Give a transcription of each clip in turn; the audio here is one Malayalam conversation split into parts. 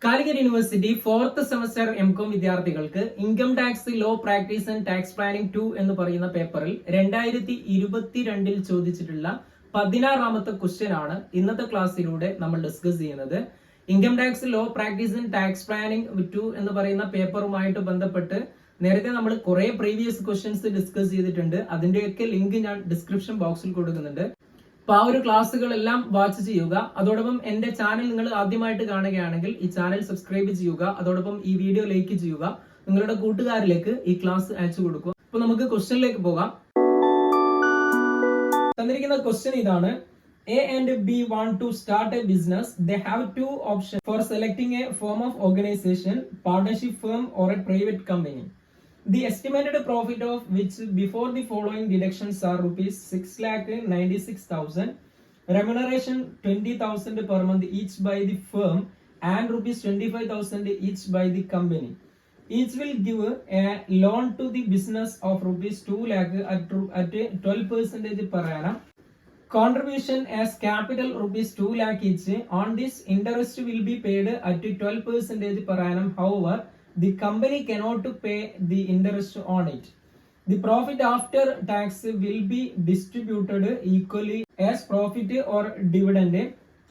Calicut university 4th semester MCom വിദ്യാർത്ഥികൾക്ക് income tax law practice and tax planning 2 എന്ന് പറയുന്ന പേപ്പറിൽ 2022 ചോദിച്ചിട്ടുള്ള 16ാമത്തെ ക്വസ്റ്റ്യൻ ആണ് ഇന്നത്തെ ക്ലാസ്സിലൂടെ നമ്മൾ ഡിസ്കസ് ചെയ്യുന്നത്. Income tax law practice and tax planning 2 എന്ന് പറയുന്ന പേപ്പറുമായിട്ട് ബന്ധപ്പെട്ട് നേരത്തെ നമ്മൾ കുറെ പ്രീവിയസ് ക്വസ്റ്റ്യൻസ് ഡിസ്കസ് ചെയ്തിട്ടുണ്ട്. അതിന്റെയൊക്കെ ലിങ്ക് ഞാൻ ഡിസ്ക്രിപ്ഷൻ ബോക്സിൽ കൊടുക്കുന്നുണ്ട്. അപ്പൊ ആ ഒരു ക്ലാസ്സുകളെല്ലാം വാച്ച് ചെയ്യുക. അതോടൊപ്പം എന്റെ ചാനൽ നിങ്ങൾ ആദ്യമായിട്ട് കാണുകയാണെങ്കിൽ ഈ ചാനൽ സബ്സ്ക്രൈബ് ചെയ്യുക. അതോടൊപ്പം ഈ വീഡിയോ ലൈക്ക് ചെയ്യുക. നിങ്ങളുടെ കൂട്ടുകാരിലേക്ക് ഈ ക്ലാസ് അയച്ചു കൊടുക്കുക. അപ്പൊ നമുക്ക് ക്വസ്റ്റ്യനിലേക്ക് പോകാം. തന്നിരിക്കുന്ന ക്വസ്റ്റ്യൻ ഇതാണ്. A and B want to start a business. They have two options for selecting a form of organization, partnership firm or a private company. The estimated profit of which before the following deductions are rupees 6,96,000, remuneration 20,000 per month each by the firm and rupees 25,000 each by the company. Each will give a loan to the business of rupees 2 lakh at 12% per annum. Contribution as capital rupees 2 lakh each. On this, interest will be paid at 12% per annum. However, the company cannot pay the interest on it. The profit after tax will be distributed equally as profit or dividend.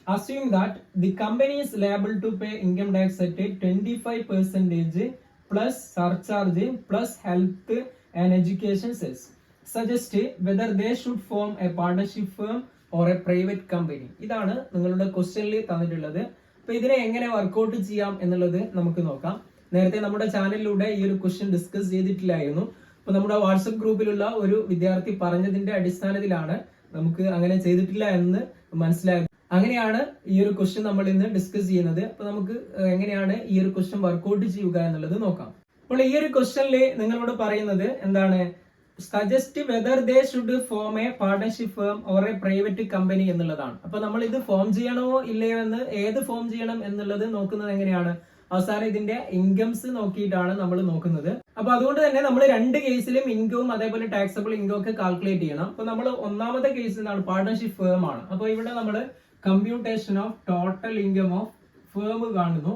Assuming that the company is liable to pay income tax at 25% plus surcharge plus health and education cess. Suggest whether they should form a partnership firm or a private company. ഇതാണ് നിങ്ങളുടെ ക്വസ്റ്റ്യനിൽ തന്നിട്ടുള്ളത്. അപ്പൊ ഇതിനെ എങ്ങനെ വർക്ക്ഔട്ട് ചെയ്യാം എന്നുള്ളത് നമുക്ക് നോക്കാം. നേരത്തെ നമ്മുടെ ചാനലിലൂടെ ഈ ഒരു ക്വസ്റ്റ്യൻ ഡിസ്കസ് ചെയ്തിട്ടില്ലായിരുന്നു. അപ്പൊ നമ്മുടെ വാട്സപ്പ് ഗ്രൂപ്പിലുള്ള ഒരു വിദ്യാർത്ഥി പറഞ്ഞതിന്റെ അടിസ്ഥാനത്തിലാണ് നമുക്ക് അങ്ങനെ ചെയ്തിട്ടില്ല എന്ന് മനസ്സിലായത്. അങ്ങനെയാണ് ഈ ഒരു ക്വസ്റ്റ്യൻ നമ്മൾ ഇന്ന് ഡിസ്കസ് ചെയ്യുന്നത്. അപ്പൊ നമുക്ക് എങ്ങനെയാണ് ഈ ഒരു ക്വസ്റ്റ്യൻ വർക്ക്ഔട്ട് ചെയ്യുക എന്നുള്ളത് നോക്കാം. അപ്പോൾ ഈ ഒരു ക്വസ്റ്റ്യനിൽ നിങ്ങളോട് പറയുന്നത് എന്താണ്? Suggest whether they should form A partnership firm or A private company എന്നുള്ളതാണ്. അപ്പൊ നമ്മൾ ഇത് ഫോം ചെയ്യണമോ ഇല്ലയോ എന്ന്, ഏത് ഫോം ചെയ്യണം എന്നുള്ളത് നോക്കുന്നത് എങ്ങനെയാണ്? അവസാനം ഇതിന്റെ ഇൻകംസ് നോക്കിയിട്ടാണ് നമ്മൾ നോക്കുന്നത്. അപ്പൊ അതുകൊണ്ട് തന്നെ നമ്മൾ രണ്ട് കേസിലും ഇൻകവും അതേപോലെ ടാക്സബിൾ ഇൻകം ഒക്കെ കാൽക്കുലേറ്റ് ചെയ്യണം. അപ്പൊ നമ്മൾ ഒന്നാമത്തെ കേസ് എന്താണ്? പാർട്ണർഷിപ്പ് ഫേം ആണ്. അപ്പൊ ഇവിടെ നമ്മൾ computation of total income of firm കാണുന്നു.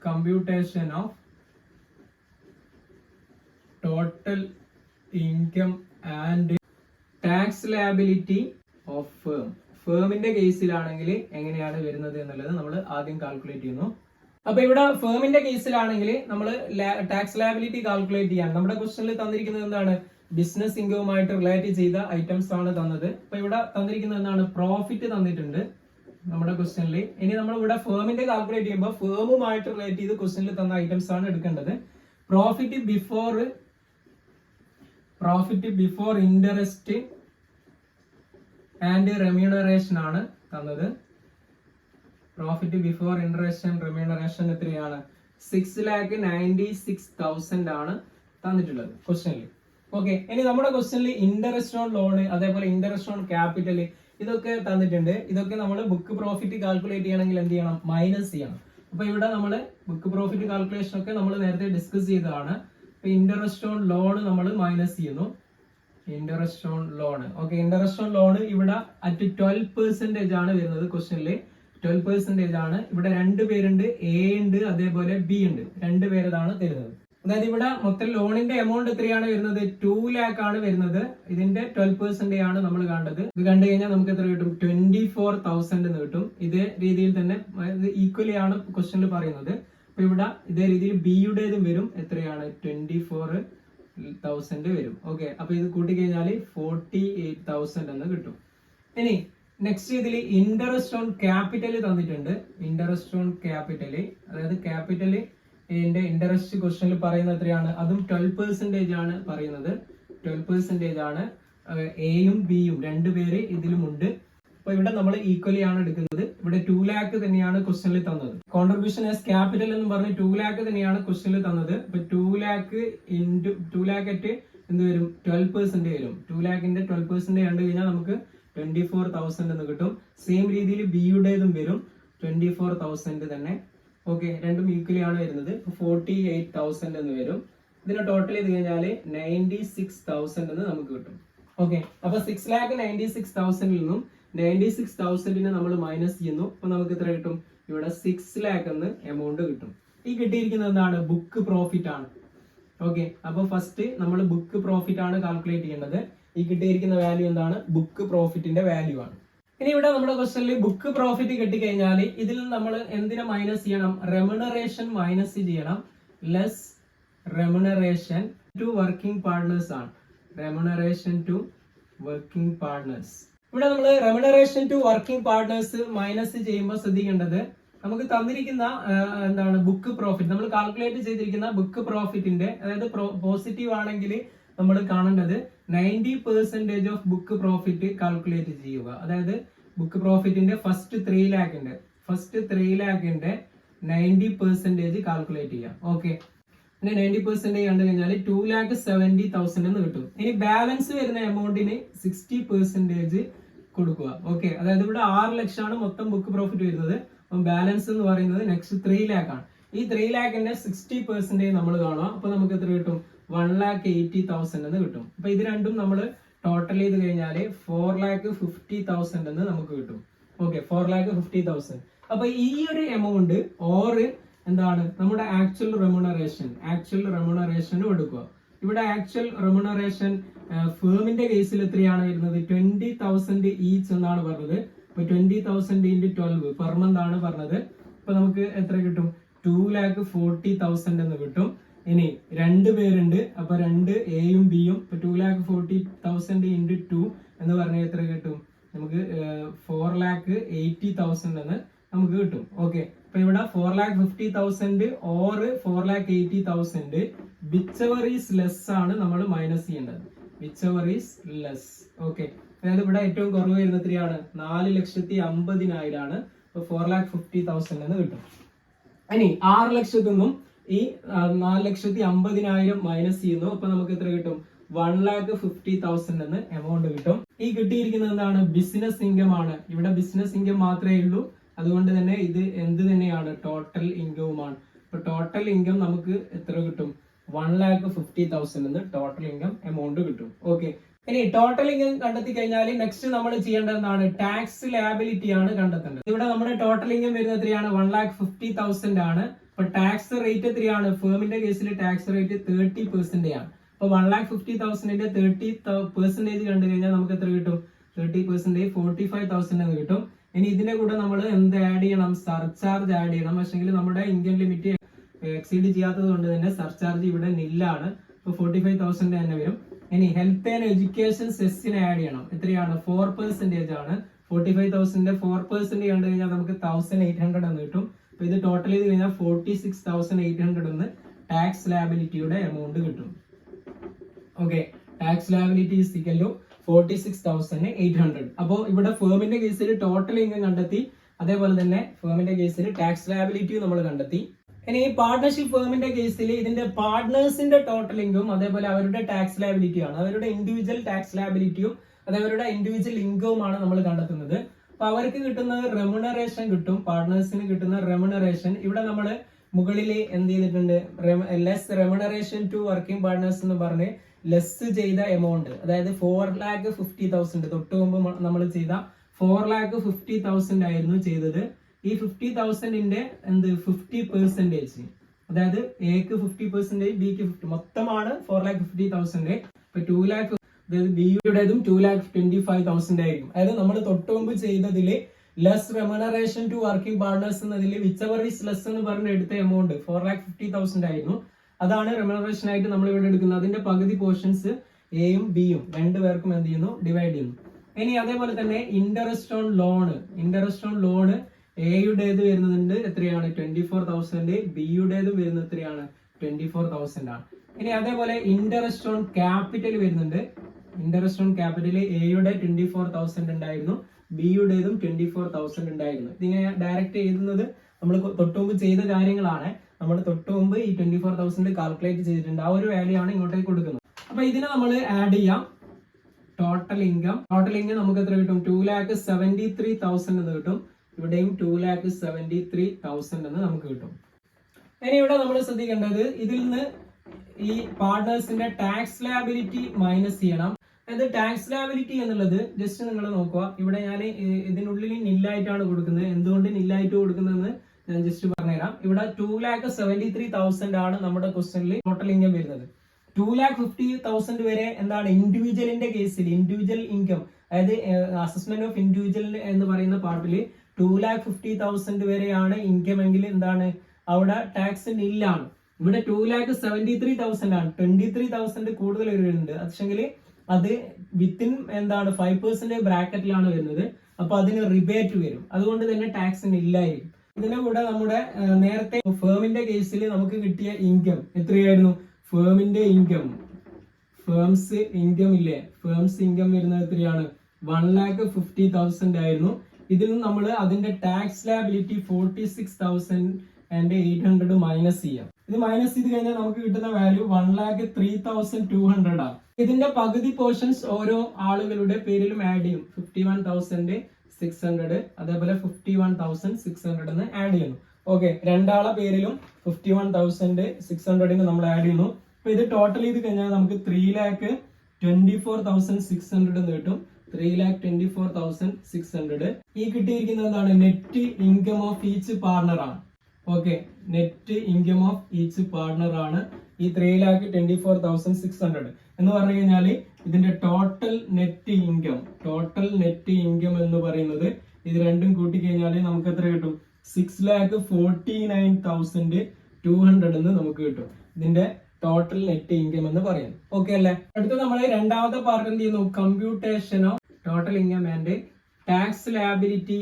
Computation of total income and tax liability of firm. ഫേമിന്റെ കേസിലാണെങ്കിൽ എങ്ങനെയാണ് വരുന്നത് എന്നുള്ളത് നമ്മൾ ആദ്യം കാൽക്കുലേറ്റ് ചെയ്യുന്നു. അപ്പൊ ഇവിടെ ഫേമിന്റെ കേസിലാണെങ്കിൽ നമ്മൾ ടാക്സ് ലയബിലിറ്റി കാൽക്കുലേറ്റ് ചെയ്യാൻ നമ്മുടെ ക്വസ്റ്റനിൽ തന്നിരിക്കുന്നത് എന്താണ്? ബിസിനസ് ഇൻകവുമായിട്ട് റിലേറ്റ് ചെയ്ത ഐറ്റംസ് ആണ് തന്നത്. അപ്പൊ ഇവിടെ തന്നിരിക്കുന്നത് എന്താണ്? പ്രോഫിറ്റ് തന്നിട്ടുണ്ട് നമ്മുടെ ക്വസ്റ്റനിൽ. ഇനി നമ്മൾ ഇവിടെ ഫേമിന്റെ കാൽക്കുലേറ്റ് ചെയ്യുമ്പോൾ ഫേമുമായിട്ട് റിലേറ്റ് ചെയ്ത് ക്വസ്റ്റനിൽ തന്ന ഐറ്റംസ് ആണ് എടുക്കേണ്ടത്. Profit before interest and remuneration ആണ് തന്നത്. Profit before interest and remuneration എത്രയാണ്? 6,96,000 ആണ് തന്നിട്ടുള്ളത് ക്വസ്റ്റനിൽ. ഓക്കെ, ഇനി നമ്മുടെ ക്വസ്റ്റനിൽ ഇൻട്രസ്റ്റ് ഓൺ ലോൺ അതേപോലെ ഇൻട്രസ്റ്റ് ഓൺ ക്യാപിറ്റൽ ഇതൊക്കെ തന്നിട്ടുണ്ട്. ഇതൊക്കെ നമ്മൾ ബുക്ക് പ്രോഫിറ്റ് കാൽക്കുലേറ്റ് ചെയ്യണമെങ്കിൽ എന്ത് ചെയ്യണം? മൈനസ് ചെയ്യണം. അപ്പൊ ഇവിടെ നമ്മൾ ബുക്ക് പ്രോഫിറ്റ് കാൽക്കുലേഷൻ ഒക്കെ നമ്മൾ നേരത്തെ ഡിസ്കസ് ചെയ്തതാണ്. ഇപ്പൊ ഇൻട്രസ്റ്റ് ഓൺ ലോൺ നമ്മൾ മൈനസ് ചെയ്യുന്നു. Interest on loan. Okay, interest on loan ഇവിടെ അറ്റ് 12% ആണ് വരുന്നത് ക്വസ്റ്റനിൽ. 12% ആണ്. ഇവിടെ രണ്ട് പേരുണ്ട്, എ ഉണ്ട് അതേപോലെ ബി ഉണ്ട്. രണ്ടുപേരതാണ് തരുന്നത്. അതായത് ഇവിടെ മൊത്തം ലോണിന്റെ എമൗണ്ട് എത്രയാണ് വരുന്നത്? 2 lakh ആണ് വരുന്നത്. ഇതിന്റെ 12% ആണ് നമ്മൾ കണ്ടത്. ഇത് കണ്ടു കഴിഞ്ഞാൽ നമുക്ക് എത്ര കിട്ടും? 24,000 എന്ന് കിട്ടും. ഇതേ രീതിയിൽ തന്നെ ഈക്വലി ആണ് ക്വസ്റ്റനിൽ പറയുന്നത്. അപ്പൊ ഇവിടെ ഇതേ രീതിയിൽ ബിയുടേതും വരും. എത്രയാണ്? 24,000 വരും. ഓക്കെ, അപ്പൊ ഇത് കൂട്ടിക്കഴിഞ്ഞാൽ 48,000 എന്ന് കിട്ടും. ഇനി നെക്സ്റ്റ് ഇതിൽ ഇൻട്രസ്റ്റ് ഓൺ ക്യാപിറ്റൽ തന്നിട്ടുണ്ട്. ഇൻട്രസ്റ്റ് ഓൺ ക്യാപിറ്റൽ, അതായത് ക്യാപിറ്റല് ഇൻട്രസ്റ്റ് ക്വസ്റ്റനിൽ പറയുന്നത് എത്രയാണ്? അതും 12% ആണ് പറയുന്നത്. 12% ആണ്. എയും ബിയും രണ്ടുപേര് ഇതിലുമുണ്ട്. അപ്പൊ ഇവിടെ നമ്മൾ ഈക്വലി ആണ് എടുക്കുന്നത്. ഇവിടെ 2 lakh തന്നെയാണ് ക്വസ്റ്റനിൽ തന്നത്. കോൺട്രിബ്യൂഷൻ ആസ് ക്യാപിറ്റൽ എന്ന് പറഞ്ഞ് 2 lakh തന്നെയാണ് ക്വസ്റ്റനിൽ തന്നത്. അപ്പൊ 2 lakh ഇൻറ്റു 2 lakh അറ്റ് എന്ത് വരും? 12% വരും. 2 lakhന്റെ 12% കണ്ടു കഴിഞ്ഞാൽ നമുക്ക് 24,000 എന്ന് കിട്ടും. സെയിം രീതിയിൽ ബിയുടേതും വരും 24,000 തന്നെ. ഓക്കെ, രണ്ടും ഈക്വലി ആണ് വരുന്നത്. 48,000 എന്ന് വരും. ഇതിനെ ടോട്ടൽ ചെയ്ത് കഴിഞ്ഞാൽ 96,000 എന്ന് നമുക്ക് കിട്ടും. ഓക്കെ, അപ്പൊ 6,96,000 നിന്നും 96,000 നമ്മൾ മൈനസ് ചെയ്യുന്നു. അപ്പൊ നമുക്ക് എത്ര കിട്ടും? ഇവിടെ 6 lakh എന്ന് എമൗണ്ട് കിട്ടും. ഈ കിട്ടിയിരിക്കുന്നത് എന്താണ്? ബുക്ക് പ്രോഫിറ്റ് ആണ്. ഓക്കെ, അപ്പൊ ഫസ്റ്റ് നമ്മൾ ബുക്ക് പ്രോഫിറ്റ് ആണ് കാൽക്കുലേറ്റ് ചെയ്യേണ്ടത്. ഈ കിട്ടിയിരിക്കുന്ന വാല്യൂ എന്താണ്? ബുക്ക് പ്രോഫിറ്റിന്റെ വാല്യൂ ആണ്. ഇനി ഇവിടെ നമ്മുടെ ക്വസ്റ്റനിൽ ബുക്ക് പ്രോഫിറ്റ് കിട്ടിക്കഴിഞ്ഞാൽ ഇതിൽ നമ്മൾ എന്തിനെ മൈനസ് ചെയ്യണം? റെമ്യൂണറേഷൻ മൈനസ് ചെയ്യണം. Less remuneration to working partners ആണ്. Remuneration to working partners. ഇവിടെ നമ്മൾ remuneration to working partners minus ചെയ്യുമ്പോൾ ശ്രദ്ധിക്കേണ്ടത്, നമുക്ക് തന്നിരിക്കുന്ന എന്താണ് ബുക്ക് പ്രോഫിറ്റ്, നമ്മൾ കാൽക്കുലേറ്റ് ചെയ്തിരിക്കുന്ന ബുക്ക് പ്രോഫിറ്റിന്റെ, അതായത് പോസിറ്റീവ് ആണെങ്കിൽ നമ്മൾ കാണേണ്ടത് 90% ഓഫ് ബുക്ക് പ്രോഫിറ്റ് കാൽക്കുലേറ്റ് ചെയ്യുക. അതായത് ബുക്ക് പ്രോഫിറ്റിന്റെ ഫസ്റ്റ് 3 lakhന്റെ 90% കാൽക്കുലേറ്റ് ചെയ്യാം. ഓക്കെ, പിന്നെ 90% കണ്ടു കഴിഞ്ഞാൽ 2,70,000 എന്ന് കിട്ടും. ഇനി ബാലൻസ് വരുന്ന എമൗണ്ടിന് 60% കൊടുക്കുക. ഓക്കെ, അതായത് ഇവിടെ 6 ലക്ഷമാണ് മൊത്തം ബുക്ക് പ്രോഫിറ്റ് വരുന്നത്. അപ്പം ബാലൻസ് എന്ന് പറയുന്നത് നെക്സ്റ്റ് 3 lakh ആണ്. ഈ 3 lakhന്റെ 60% നമ്മൾ കാണുക. അപ്പൊ നമുക്ക് എത്ര കിട്ടും? 1,80,000 എന്ന് കിട്ടും. അപ്പൊ ഇത് രണ്ടും നമ്മൾ ടോട്ടൽ ചെയ്ത് കഴിഞ്ഞാൽ 4,50,000 എന്ന് നമുക്ക് കിട്ടും. ഓക്കെ, 4,50,000. അപ്പൊ ഈ ഒരു എമൗണ്ട് ഓർ എന്താണ് നമ്മുടെ ആക്ച്വൽ റെമ്യൂണറേഷൻ എടുക്കുക. ഇവിടെ ആക്ച്വൽ റെമ്യൂണറേഷൻ ഫേമിന്റെ കേസിൽ എത്രയാണ് വരുന്നത്? 20,000 ഈച്ച് എന്നാണ് പറഞ്ഞത്. അപ്പൊ 20,000 into 12 പെർ മന്ത് ആണ് പറഞ്ഞത്. അപ്പൊ നമുക്ക് എത്ര കിട്ടും? 2,40,000 എന്ന് കിട്ടും. ഇനി 2 പേരുണ്ട്, അപ്പൊ 2 എയും ബിയും. 2,40,000 into 2 എന്ന് പറഞ്ഞാൽ എത്ര കിട്ടും? നമുക്ക് 4,80,000 എന്ന് നമുക്ക് കിട്ടും. ഓക്കെ, അപ്പൊ ഇവിടെ 4,50,000 ഓർ 4,80,000 whichever is less ആണ് നമ്മൾ മൈനസ് ചെയ്യേണ്ടത്. whichever is less. ഓക്കെ, അതായത് ഇവിടെ ഏറ്റവും കുറവ് വരുന്ന എത്രയാണ്? 4,50,000 ആണ്. അപ്പൊ 4,50,000 എന്ന് കിട്ടും. ഇനി 6 ലക്ഷത്തിൽ നിന്നും ഈ 4,50,000 മൈനസ് ചെയ്യുന്നു. അപ്പൊ നമുക്ക് എത്ര കിട്ടും? 1,50,000 എന്ന് എമൗണ്ട് കിട്ടും. ഈ കിട്ടിയിരിക്കുന്നത് എന്താണ്? ബിസിനസ് ഇൻകം ആണ്. ഇവിടെ ബിസിനസ് ഇൻകം മാത്രമേ ഉള്ളൂ. അതുകൊണ്ട് തന്നെ ഇത് എന്ത് തന്നെയാണ്? ടോട്ടൽ ഇൻകവുമാണ്. അപ്പൊ ടോട്ടൽ ഇൻകം നമുക്ക് എത്ര കിട്ടും? 1,50,000 എന്ന് ടോട്ടൽ ഇൻകം എമൗണ്ട് കിട്ടും. ഓക്കെ, ഇനി ടോട്ടൽ ഇൻകം കണ്ടെത്തി കഴിഞ്ഞാൽ നെക്സ്റ്റ് നമ്മൾ ചെയ്യേണ്ടത് എന്താണ്? ടാക്സ് ലാബിലിറ്റി ആണ് കണ്ടെത്തേണ്ടത്. ഇവിടെ നമ്മുടെ ടോട്ടൽ ഇൻകം വരുന്നത് എത്രയാണ്? 1,50,000 ആണ്. അപ്പൊ ടാക്സ് റേറ്റ് എത്രയാണ്? ഫേമിന്റെ കേസിൽ ടാക്സ് റേറ്റ് 30% ആണ്. അപ്പൊ 1,50,000ന്റെ 30% കണ്ടു കഴിഞ്ഞാൽ നമുക്ക് എത്ര കിട്ടും? 30% 45,000 എന്ന് കിട്ടും. ഇനി ഇതിന്റെ കൂടെ നമ്മൾ എന്ത് ആഡ് ചെയ്യണം? സർചാർജ് ആഡ് ചെയ്യണം. പക്ഷെങ്കിൽ നമ്മുടെ ഇൻകം ലിമിറ്റ് എക്സീഡ് ചെയ്യാത്തത് കൊണ്ട് തന്നെ സർചാർജ് ഇവിടെ നില്ലാണ്. അപ്പൊ 45,000 തന്നെ വരും. ഇനി ഹെൽത്ത് ആൻഡ് എഡ്യൂക്കേഷൻ സെസ്സിന് ആഡ് ചെയ്യണം. എത്രയാണ്? 4% ആണ്. 45,000ന്റെ 4% കണ്ടു കഴിഞ്ഞാൽ നമുക്ക് 1,800 എന്ന് കിട്ടും. അപ്പൊ ഇത് ടോട്ടൽ ചെയ്ത് കഴിഞ്ഞാൽ 46,800 എന്ന് ടാക്സ് ലാബിലിറ്റിയുടെ എമൗണ്ട് കിട്ടും. Okay, tax liability is equal to 46,800. അപ്പോ ഇവിടെ ഫേമിന്റെ കേസിൽ ടോട്ടൽ ഇൻകം കണ്ടെത്തി. അതേപോലെ തന്നെ ഫേമിന്റെ കേസിൽ ടാക്സ് ലാബിലിറ്റി നമ്മൾ കണ്ടെത്തി. ഇനി ഈ പാർട്ണർഷിപ്പ് ഫേമിന്റെ കേസിൽ ഇതിന്റെ പാർട്ട്നേഴ്സിന്റെ ടോട്ടൽ ഇൻകം അതേപോലെ അവരുടെ ടാക്സ് ലാബിലിറ്റി ആണ്. അവരുടെ ഇൻഡിവിജ്വൽ ടാക്സ് ലാബിലിറ്റിയും അതേപോലെ ഇൻഡിവിജ്വൽ ഇൻകവുമാണ് നമ്മൾ കണ്ടെത്തുന്നത്. അപ്പൊ അവർക്ക് കിട്ടുന്ന റെമ്യൂണറേഷൻ കിട്ടും. പാർട്ട്നേഴ്സിന് കിട്ടുന്ന റെമ്യൂണറേഷൻ ഇവിടെ നമ്മൾ മുകളിൽ എന്ത് ചെയ്തിട്ടുണ്ട്? Less remuneration to working partners എന്ന് പറഞ്ഞ് ലെസ് ചെയ്ത എമൗണ്ട്, അതായത് 4,50,000 തൊട്ട് മുമ്പ് നമ്മൾ ചെയ്ത 4,50,000 ആയിരുന്നു ചെയ്തത്. ഈ 50,000ന്റെ എന്ത് 50%, അതായത് എക്ക് 50%, ബിക്ക് 50%, മൊത്തമാണ് 4,50,000. ഇപ്പൊ 2 lakh, അതായത് ബിയുടേതും 2,25,000 ആയിരിക്കും. അതായത് നമ്മൾ തൊട്ട് മുമ്പ് ചെയ്തതില് less remuneration to working partners എന്നതിൽ വിച്ചെവർ ഈസ് ലെസ് എന്ന് പറഞ്ഞ് എടുത്ത എമൗണ്ട് 4,50,000 ആയിരുന്നു. അതാണ് റെമ്യൂണറേഷൻ ആയിട്ട് നമ്മൾ ഇവിടെ എടുക്കുന്നത്. അതിന്റെ പകുതി പോർഷൻസ് എയും ബിയും രണ്ടുപേർക്കും എന്ത് ചെയ്യുന്നു? ഡിവൈഡ് ചെയ്യുന്നു. ഇനി അതേപോലെ തന്നെ ഇൻട്രസ്റ്റ് ഓൺ ലോണ് എയുടേത് വരുന്നുണ്ട് എത്രയാണ്? 24,000. ബിയുടേത് വരുന്നത് എത്രയാണ്? 24,000 ആണ്. ഇനി അതേപോലെ ഇൻട്രസ്റ്റ് ഓൺ ക്യാപിറ്റൽ വരുന്നുണ്ട്. ഇൻട്രസ്റ്റ് ഓൺ ക്യാപിറ്റൽ എയുടെ 24,000 ഉണ്ടായിരുന്നു, ബിയുടേതും 24,000 ഉണ്ടായിരുന്നു. ഇതിങ്ങനെ ഡയറക്റ്റ് എഴുതുന്നത് നമ്മൾ തൊട്ടുമുമ്പ് ചെയ്ത കാര്യങ്ങളാണ്. നമ്മൾ തൊട്ടുമുമ്പ് ഈ 24,000 കാൽക്കുലേറ്റ് ചെയ്തിട്ടുണ്ട്. ആ ഒരു വാല്യൂ ആണ് ഇങ്ങോട്ടേക്ക് കൊടുക്കുന്നത്. അപ്പൊ ഇതിനെ നമ്മൾ ആഡ് ചെയ്യാം. ടോട്ടൽ ഇൻകം നമുക്ക് എത്ര കിട്ടും? 2,73,000 എന്ന് കിട്ടും. ഇവിടെയും 2,73,000 എന്ന് നമുക്ക് കിട്ടും. ഇനി ഇവിടെ നമ്മൾ ശ്രദ്ധിക്കേണ്ടത്, ഇതിൽ നിന്ന് ഈ പാർട്ട്നേഴ്സിന്റെ ടാക്സ് ലാബിലിറ്റി മൈനസ് ചെയ്യണം. അത് ടാക്സ് ലാബിലിറ്റി എന്നുള്ളത് ജസ്റ്റ് നിങ്ങൾ നോക്കുക. ഇവിടെ ഞാൻ ഇതിനുള്ളിൽ നില്ലായിട്ടാണ് കൊടുക്കുന്നത്. എന്തുകൊണ്ട് നില്ലായിട്ട് കൊടുക്കുന്നതെന്ന് ഞാൻ ജസ്റ്റ് പറഞ്ഞുതരാം. ഇവിടെ 2,73,000 ആണ് നമ്മുടെ ക്വസ്റ്റനിൽ ടോട്ടൽ ഇൻകം വരുന്നത്. 2,50,000 വരെ എന്താണ് ഇൻഡിവിജ്വലിന്റെ കേസിൽ ഇൻഡിവിജ്വൽ ഇൻകം, അതായത് അസസ്മെന്റ് ഓഫ് ഇൻഡിവിജ്വൽ എന്ന് പറയുന്ന പാർട്ടിൽ 2,50,000 വരെയാണ് ഇൻകം എങ്കിൽ എന്താണ് അവിടെ ടാക്സ് നില്ലാണ്. ഇവിടെ 2,73,000 ആണ്. 23,000 കൂടുതൽ വരുന്നുണ്ട്. പക്ഷെങ്കിൽ അത് വിത്തിൻ എന്താണ് 5% ബ്രാക്കറ്റിലാണ് വരുന്നത്. അപ്പൊ അതിന് റിബേറ്റ് വരും. അതുകൊണ്ട് തന്നെ ടാക്സ് നില്ലായിരിക്കും. ഇതിന്റെ കൂടെ നമ്മുടെ നേരത്തെ ഫേമിന്റെ കേസിൽ നമുക്ക് കിട്ടിയ ഇൻകം എത്രയായിരുന്നു? ഫേമിന്റെ ഇൻകം, ഫേംസ് ഇൻകം ഇല്ലേ, ഫേംസ് ഇൻകം വരുന്നത് എത്രയാണ്? 1,50,000 ആയിരുന്നു. ഇതിൽ നിന്ന് നമ്മൾ അതിന്റെ ടാക്സ് ലാബിലിറ്റി 46,800 മൈനസ് ചെയ്യാം. ഇത് മൈനസ് ചെയ്ത് കഴിഞ്ഞാൽ നമുക്ക് കിട്ടുന്ന വാല്യൂ 1,03,200 ആണ്. ഇതിന്റെ പകുതി പോർഷൻസ് ഓരോ ആളുകളുടെ പേരിലും ആഡ് ചെയ്യും. 51,600 അതേപോലെ 51,600 എന്ന് ആഡ് ചെയ്യുന്നു. ഓക്കെ, രണ്ടാളെ പേരിലും 51,600 നമ്മൾ ആഡ് ചെയ്യുന്നു. അപ്പൊ ഇത് ടോട്ടൽ ചെയ്ത് കഴിഞ്ഞാൽ നമുക്ക് 3,24,600 എന്ന് കിട്ടും. 3,24,600. ഈ കിട്ടിയിരിക്കുന്നത് എന്താണ്? Net income of each partner ആണ്. Okay, net income of each partner ആണ് ഈ 3,24,600 എന്ന് പറഞ്ഞു കഴിഞ്ഞാൽ ഇതിന്റെ ടോട്ടൽ നെറ്റ് ഇൻകം എന്ന് പറയുന്നത് ഇത് രണ്ടും കൂട്ടി കഴിഞ്ഞാൽ നമുക്ക് എത്ര കിട്ടും? 6,49,200 എന്ന് നമുക്ക് കിട്ടും. ഇതിന്റെ ടോട്ടൽ നെറ്റ് ഇൻകം എന്ന് പറയുന്നത്. ഓക്കെ അല്ലേ? അടുത്ത നമ്മൾ രണ്ടാമത്തെ പാർട്ട് എന്ത് ചെയ്യുന്നു? Computation of total income and tax liability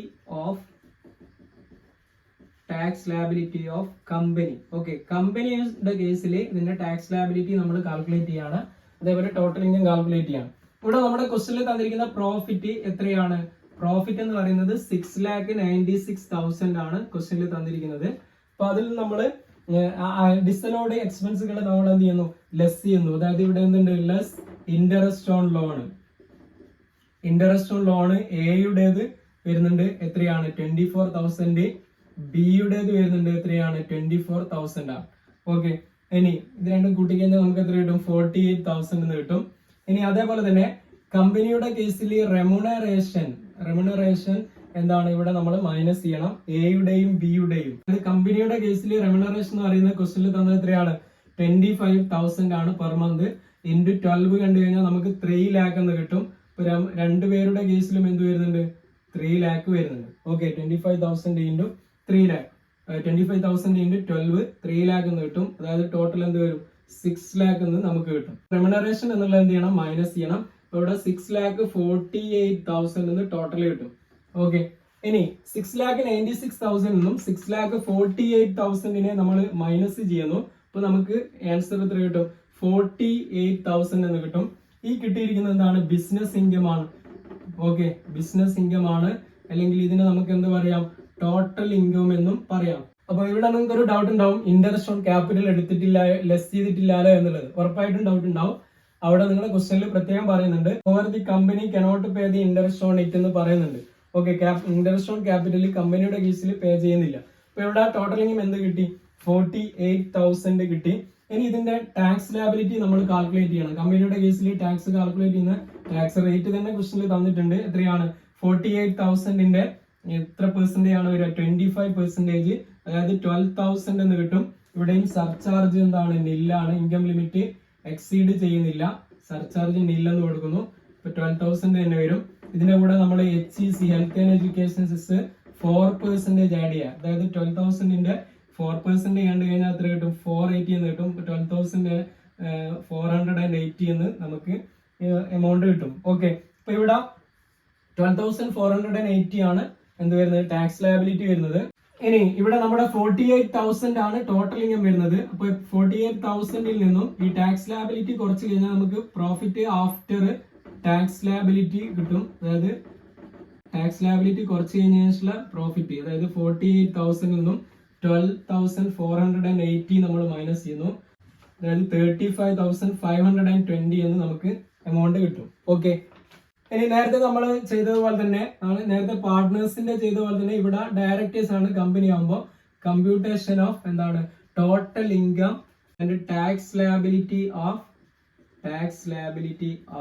of company. Okay, കമ്പനിയുടെ കേസിൽ ഇതിന്റെ ടാക്സ് ലാബിലിറ്റി നമ്മൾ കാൽക്കുലേറ്റ് ചെയ്യാണ്. അതേപോലെ ടോട്ടൽ ഇൻകം കാൽക്കുലേറ്റ് ചെയ്യാണ്. ഇവിടെ നമ്മുടെ ക്വസ്റ്റനിൽ തന്നിരിക്കുന്ന പ്രോഫിറ്റ് എത്രയാണ്? പ്രോഫിറ്റ് എന്ന് പറയുന്നത് 6,96,000 ആണ് ക്വസ്റ്റനിൽ തന്നിരിക്കുന്നത്. അപ്പൊ അതിൽ നമ്മൾ ഡിസലോഡ് എക്സ്പെൻസുകൾ നമ്മൾ എന്ത് ചെയ്യുന്നു? ലെസ് ചെയ്യുന്നു. അതായത് ഇവിടെ എന്തുണ്ട്? Less interest on loan. Interest on loan എയുടേത് വരുന്നുണ്ട് എത്രയാണ്? 24,000. ബിയുടേത് വരുന്നുണ്ട് എത്രയാണ്? 24,000 ആണ്. ഓക്കെ, ഇനി ഇത് രണ്ടും കൂട്ടിക്കഴിഞ്ഞാൽ നമുക്ക് എത്ര കിട്ടും? 48,000 എന്ന് കിട്ടും. ഇനി അതേപോലെ തന്നെ കമ്പനിയുടെ കേസിൽ റെമുനറേഷൻ എന്താണ്? ഇവിടെ നമ്മൾ മൈനസ് ചെയ്യണം എയുടെയും ബിയുടെയും. കമ്പനിയുടെ കേസിൽ റെമുനറേഷൻ എന്ന് പറയുന്നത് ക്വസ്റ്റനിൽ തന്നത് എത്രയാണ്? 25,000 ആണ് പെർ മന്ത്. ഇൻറ്റു 12 കണ്ടു കഴിഞ്ഞാൽ നമുക്ക് 3 lakh എന്ന് കിട്ടും. ഇപ്പൊ രണ്ടുപേരുടെ കേസിലും എന്ത് വരുന്നുണ്ട്? 3 lakh വരുന്നുണ്ട്. Okay, 25,000 into 3 lakh, 25,000 into 12 3 lakh എന്ന് കിട്ടും. അതായത് ടോട്ടൽ എന്ത് വരും? 6 lakh എന്ന് നമുക്ക് കിട്ടും. റെമുനറേഷൻ എന്നുള്ള എന്ത് ചെയ്യണം? മൈനസ് ചെയ്യണം. ഇവിടെ 6,48,000 എന്ന് ടോട്ടൽ കിട്ടും. ഓക്കെ, ഇനി 6,96,000 എന്നും 6,48,000 നമ്മൾ മൈനസ് ചെയ്യുന്നു. അപ്പൊ നമുക്ക് ആൻസർ എത്ര കിട്ടും? 48,000 എന്ന് കിട്ടും. ഈ കിട്ടിയിരിക്കുന്നത് എന്താണ്? ബിസിനസ് ഇൻകം ആണ്. ഓക്കെ, ബിസിനസ് ഇൻകം ആണ്. അല്ലെങ്കിൽ ഇതിനെ നമുക്ക് എന്ത് പറയാം? ടോട്ടൽ ഇൻകം എന്നും പറയാം. അപ്പൊ ഇവിടെ നിങ്ങൾക്ക് ഒരു ഡൗട്ട് ഉണ്ടാവും, ഇൻട്രസ്റ്റ് ഓൺ ക്യാപിറ്റൽ എടുത്തിട്ടില്ല, ലെസ് ചെയ്തിട്ടില്ലാലോ എന്നുള്ളത്. ഉറപ്പായിട്ടും ഡൗട്ട് ഉണ്ടാവും. അവിടെ നിങ്ങൾ ക്വസ്റ്റനിൽ പ്രത്യേകം പറയുന്നുണ്ട്, over the company cannot pay the interest on it എന്ന് പറയുന്നുണ്ട്. ഓക്കെ, ഇൻട്രസ്റ്റ് ഓൺ ക്യാപിറ്റൽ കമ്പനിയുടെ കേസിൽ പേ ചെയ്യുന്നില്ല. അപ്പൊ ഇവിടെ ടോട്ടൽ ഇൻകം എന്ത് കിട്ടി? 48,000 കിട്ടി. ഇനി ഇതിന്റെ ടാക്സ് ലാബിലിറ്റി നമ്മൾ കാൽക്കുലേറ്റ് ചെയ്യണം. കമ്പനിയുടെ കേസിൽ ടാക്സ് കാൽക്കുലേറ്റ് ചെയ്യുന്ന ടാക്സ് റേറ്റ് തന്നെ ക്വസ്റ്റനിൽ തന്നിട്ടുണ്ട്. എത്രയാണ്? 48,000ന്റെ എത്ര പെർസെന്റേജ് ആണ് വരിക? 25%. അതായത് 12,000 എന്ന് കിട്ടും. ഇവിടെയും സർചാർജ് എന്താണ്? നില്ലാണ്. ഇൻകം ലിമിറ്റ് എക്സീഡ് ചെയ്യുന്നില്ല. സർചാർജ് നില്ലെന്ന് കൊടുക്കുന്നു. ഇപ്പൊ 12,000 തന്നെ വരും. ഇതിന്റെ കൂടെ നമ്മൾ HEC health and education cess 4% add ചെയ്യുക. അതായത് 12,000ന്റെ 4% കണ്ടു കഴിഞ്ഞാൽ എത്ര കിട്ടും? 480 എന്ന് കിട്ടും. 12,000 480 എന്ന് നമുക്ക് എമൗണ്ട് കിട്ടും. ഓക്കെ, അപ്പൊ ഇവിടെ 12,480 ആണ് എന്ത് വരുന്നത്? ടാക്സ് ലയബിലിറ്റി വരുന്നത്. ഇനി ഇവിടെ നമ്മുടെ 48,000 ആണ് ടോട്ടൽ ഇൻകം വരുന്നത്. അപ്പൊ 48,000ൽ നിന്നും ഈ ടാക്സ് ലയബിലിറ്റി കുറച്ച് കഴിഞ്ഞാൽ നമുക്ക് പ്രോഫിറ്റ് ആഫ്റ്റർ ടാക്സ് ലയബിലിറ്റി കിട്ടും. അതായത് ടാക്സ് ലയബിലിറ്റി കുറച്ച് കഴിഞ്ഞാൽ പ്രോഫിറ്റ്, അതായത് 48,000ൽ നിന്നും 12,480 നമ്മൾ മൈനസ് ചെയ്യുന്നു. അതായത് 35,520 എന്ന് നമുക്ക് എമൗണ്ട് കിട്ടും. ഓക്കെ, ഇനി നേരത്തെ നമ്മൾ ചെയ്തതുപോലെ തന്നെ നേരത്തെ പാർട്ട്നേഴ്സിന്റെ ചെയ്ത പോലെ തന്നെ ഇവിടെ ഡയറക്ടേഴ്സ് ആണ് കമ്പനി ആകുമ്പോൾ കമ്പ്യൂട്ടേഷൻ ഓഫ് എന്താണ്? Total income and tax liability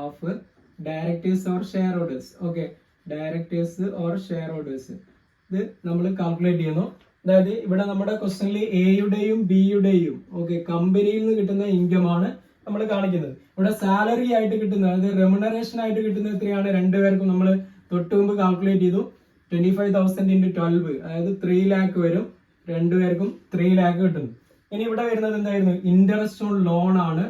of directors or share holders. Okay, directors or share holders ഇത് നമ്മൾ കാൽക്കുലേറ്റ് ചെയ്യുന്നു. അതായത് ഇവിടെ നമ്മുടെ ക്വസ്റ്റനിൽ എയുടെയും ബിയുടെയും ഓക്കെ കമ്പനിയിൽ നിന്ന് കിട്ടുന്ന ഇൻകം ആണ് നമ്മൾ കാണിക്കുന്നത്. ഇവിടെ സാലറി ആയിട്ട് കിട്ടുന്നത്, അതായത് റെമുനറേഷൻ ആയിട്ട് കിട്ടുന്നത് എത്രയാണ്? രണ്ടുപേർക്കും നമ്മൾ തൊട്ട് മുമ്പ് കാൽക്കുലേറ്റ് ചെയ്തു. 25,000 into 12, അതായത് 3 lakh വരും. രണ്ടുപേർക്കും 3 lakh കിട്ടുന്നു. ഇനി ഇവിടെ വരുന്നത് എന്തായിരുന്നു? ഇൻട്രസ്റ്റ് ഓൺ ലോൺ ആണ്.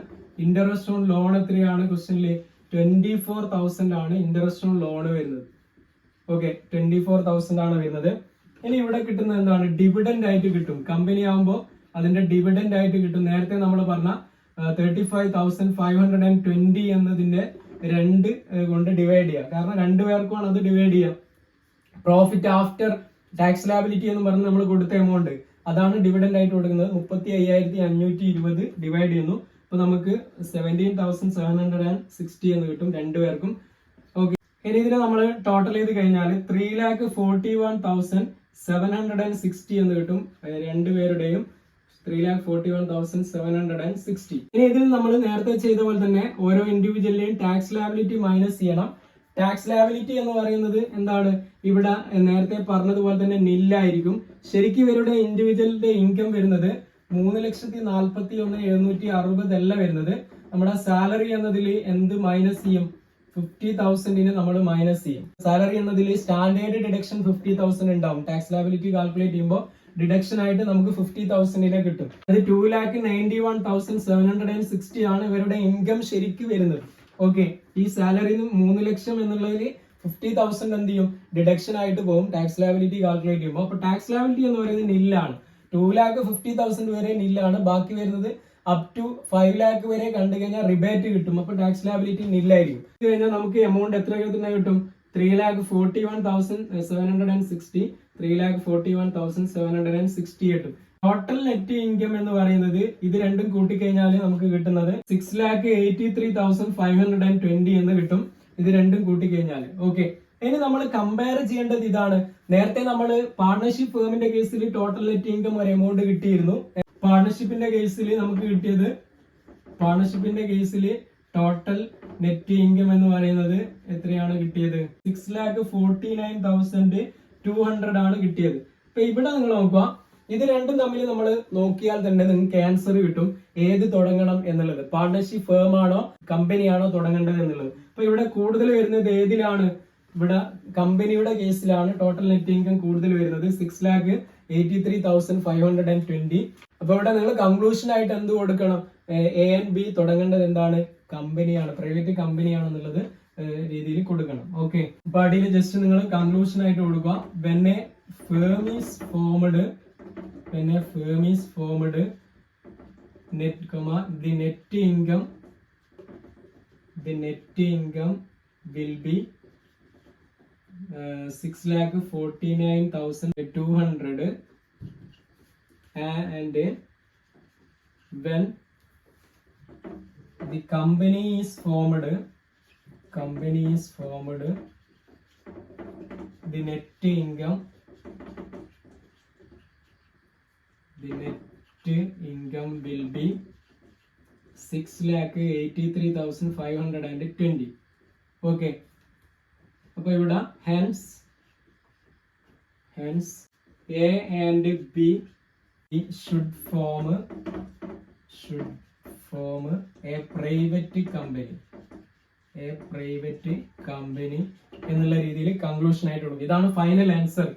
ഇൻട്രസ്റ്റ് ഓൺ ലോൺ എത്രയാണ്? ക്വസ്റ്റനില് 24,000 ആണ് ഇൻട്രസ്റ്റ് ഓൺ ലോൺ വരുന്നത്. ഓക്കെ, 24,000 ആണ് വരുന്നത്. ഇനി ഇവിടെ കിട്ടുന്നത് എന്താണ്? ഡിവിഡൻഡ് ആയിട്ട് കിട്ടും. കമ്പനി ആകുമ്പോൾ അതിന്റെ ഡിവിഡൻഡ് ആയിട്ട് കിട്ടും. നേരത്തെ നമ്മൾ പറഞ്ഞ 35,520 എന്നതിന്റെ 2 കൊണ്ട് ഡിവൈഡ് ചെയ്യുക. കാരണം രണ്ടുപേർക്കുമാണ് അത് ഡിവൈഡ് ചെയ്യുക. പ്രോഫിറ്റ് ആഫ്റ്റർ ടാക്സ് ലാബിലിറ്റി എന്ന് പറഞ്ഞ് നമ്മൾ കൊടുത്ത എമൗണ്ട് അതാണ് ഡിവിഡൻഡ് ആയിട്ട് കൊടുക്കുന്നത്. 35,520 ഡിവൈഡ് ചെയ്യുന്നു. അപ്പൊ നമുക്ക് 17,760 എന്ന് കിട്ടും രണ്ടുപേർക്കും. ഓക്കെ, ഇനി ഇതിനെ നമ്മൾ ടോട്ടൽ ചെയ്ത് കഴിഞ്ഞാൽ 3,41,760 എന്ന് കിട്ടും രണ്ടുപേരുടെയും. 3,41,760. ഇനി ഇതിൽ നമ്മൾ നേരത്തെ ചെയ്ത പോലെ തന്നെ ഓരോ ഇൻഡിവിജ്വലിന്റെയും ടാക്സ് ലാബിലിറ്റി മൈനസ് ചെയ്യണം. ടാക്സ് ലാബിലിറ്റി എന്ന് പറയുന്നത് എന്താണ്? ഇവിടെ നേരത്തെ പറഞ്ഞതുപോലെ തന്നെ നില്ലായിരിക്കും. ശരിക്കും ഇവരുടെ ഇൻഡിവിജ്വലിന്റെ ഇൻകം വരുന്നത് 3,41,760 അല്ല വരുന്നത്. നമ്മുടെ സാലറി എന്നതിൽ എന്ത് മൈനസ് ചെയ്യും? 50,000 നമ്മൾ മൈനസ് ചെയ്യും. സാലറി എന്നതിൽ സ്റ്റാൻഡേർഡ് ഡിഡക്ഷൻ 50,000 ഉണ്ടാവും. ടാക്സ് ലാബിലിറ്റി കാൽക്കുലേറ്റ് ചെയ്യുമ്പോൾ ഡിഡക്ഷൻ ആയിട്ട് നമുക്ക് 50,000 കിട്ടും. അത് 2,91,760 ആണ് ഇവരുടെ ഇൻകം ശരിക്കും വരുന്നത്. ഓക്കെ, ഈ സാലറി 3 ലക്ഷം എന്നുള്ളതിൽ 50,000 എന്ത് ചെയ്യും? ഡിഡക്ഷൻ ആയിട്ട് പോകും ടാക്സ് ലാബിലിറ്റി കാൽക്കുലേറ്റ് ചെയ്യുമ്പോൾ. അപ്പൊ ടാക്സ് ലാബിലിറ്റി എന്ന് പറയുന്നത് നില്ലാണ്. 2,50,000 വരെ നില്ലാണ്. ബാക്കി വരുന്നത് അപ് ടു 5 lakh വരെ കണ്ടു കഴിഞ്ഞാൽ റിബേറ്റ് കിട്ടും. അപ്പൊ ടാക്സ് ലാബിലിറ്റി നില്ലായിരിക്കും. ഇത് കഴിഞ്ഞാൽ നമുക്ക് എമൗണ്ട് എത്ര കിട്ടും? 3,41,760. 3,41,760 കിട്ടും. ടോട്ടൽ നെറ്റ് ഇൻകം എന്ന് പറയുന്നത് ഇത് രണ്ടും കൂട്ടിക്കഴിഞ്ഞാൽ നമുക്ക് കിട്ടുന്നത് 6,83,520 എന്ന് കിട്ടും. ഇത് രണ്ടും കൂട്ടിക്കഴിഞ്ഞാൽ. ഓക്കെ, ഇനി നമ്മൾ കമ്പയർ ചെയ്യേണ്ടത് ഇതാണ്. നേരത്തെ നമ്മൾ പാർട്ണർഷിപ്പ് ഫേമിന്റെ കേസിൽ ടോട്ടൽ നെറ്റ് ഇൻകം ഒരു എമൗണ്ട് കിട്ടിയിരുന്നു. പാർട്ണർഷിപ്പിന്റെ കേസിൽ നമുക്ക് കിട്ടിയത്, പാർട്ണർഷിപ്പിന്റെ കേസിൽ ടോട്ടൽ നെറ്റ് ഇൻകം എന്ന് പറയുന്നത് എത്രയാണ് കിട്ടിയത്? 6,49,200 ആണ് കിട്ടിയത്. അപ്പൊ ഇവിടെ നിങ്ങൾ നോക്കുക, ഇത് രണ്ടും തമ്മിൽ നമ്മൾ നോക്കിയാൽ തന്നെ നിങ്ങൾക്ക് ആൻസർ കിട്ടും ഏത് തുടങ്ങണം എന്നുള്ളത്. പാർട്ണർഷിപ്പ് ഫേം ആണോ കമ്പനിയാണോ തുടങ്ങേണ്ടത് എന്നുള്ളത്. അപ്പൊ ഇവിടെ കൂടുതൽ വരുന്നത് ഏതിലാണ്? ഇവിടെ കമ്പനിയുടെ കേസിലാണ് ടോട്ടൽ നെറ്റ് ഇൻകം കൂടുതൽ വരുന്നത്, 6,83,520. അപ്പൊ ഇവിടെ നിങ്ങൾ കൺക്ലൂഷൻ ആയിട്ട് എന്ത് കൊടുക്കണം? എ ആൻഡ് ബി തുടങ്ങേണ്ടത് എന്താണ്? കമ്പനിയാണ്, പ്രൈവറ്റ് കമ്പനിയാണെന്നുള്ളത് രീതിയിൽ കൊടുക്കണം. ഓക്കെ, അപ്പൊ അടിയിൽ ജസ്റ്റ് നിങ്ങൾ കൺക്ലൂഷൻ ആയിട്ട് കൊടുക്കുക. When A firm is formed, when a firm is formed, net the net income will be 6,49,200, and when the company is formed, the net income will be 6,83,520. Okay, അപ്പൊ ഇവിടെ hence A and B should form a private company എന്നുള്ള രീതിയിൽ കൺക്ലൂഷൻ ആയിട്ട് കൊടുക്കും. ഇതാണ് ഫൈനൽ ആൻസർ.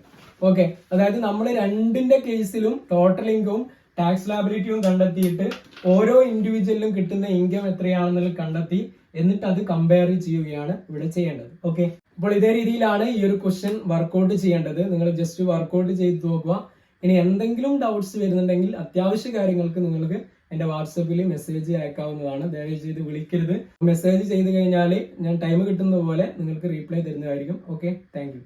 ഓക്കെ, അതായത് നമ്മൾ രണ്ടിന്റെ കേസിലും ടോട്ടൽ ഇൻകവും ടാക്സ് ലാബിലിറ്റിയും കണ്ടെത്തിയിട്ട് ഓരോ ഇൻഡിവിജ്വലിലും കിട്ടുന്ന ഇൻകം എത്രയാണെന്നുള്ളത് കണ്ടെത്തി എന്നിട്ട് അത് കമ്പയർ ചെയ്യുകയാണ് ഇവിടെ ചെയ്യേണ്ടത്. ഓക്കെ, അപ്പോൾ ഇതേ രീതിയിലാണ് ഈ ഒരു ക്വസ്റ്റ്യൻ വർക്ക്ഔട്ട് ചെയ്യേണ്ടത്. നിങ്ങൾ ജസ്റ്റ് വർക്ക്ഔട്ട് ചെയ്ത് നോക്കുക. ഇനി എന്തെങ്കിലും ഡൗട്ട്സ് വരുന്നുണ്ടെങ്കിൽ അത്യാവശ്യ കാര്യങ്ങൾക്ക് നിങ്ങൾക്ക് എന്റെ വാട്സപ്പിൽ മെസ്സേജ് അയക്കാവുന്നതാണ്. ദയവ് ചെയ്ത് വിളിക്കരുത്. മെസ്സേജ് ചെയ്ത് കഴിഞ്ഞാൽ ഞാൻ ടൈം കിട്ടുന്ന പോലെ നിങ്ങൾക്ക് റീപ്ലൈ തരുന്നതായിരിക്കും. Okay, thank you.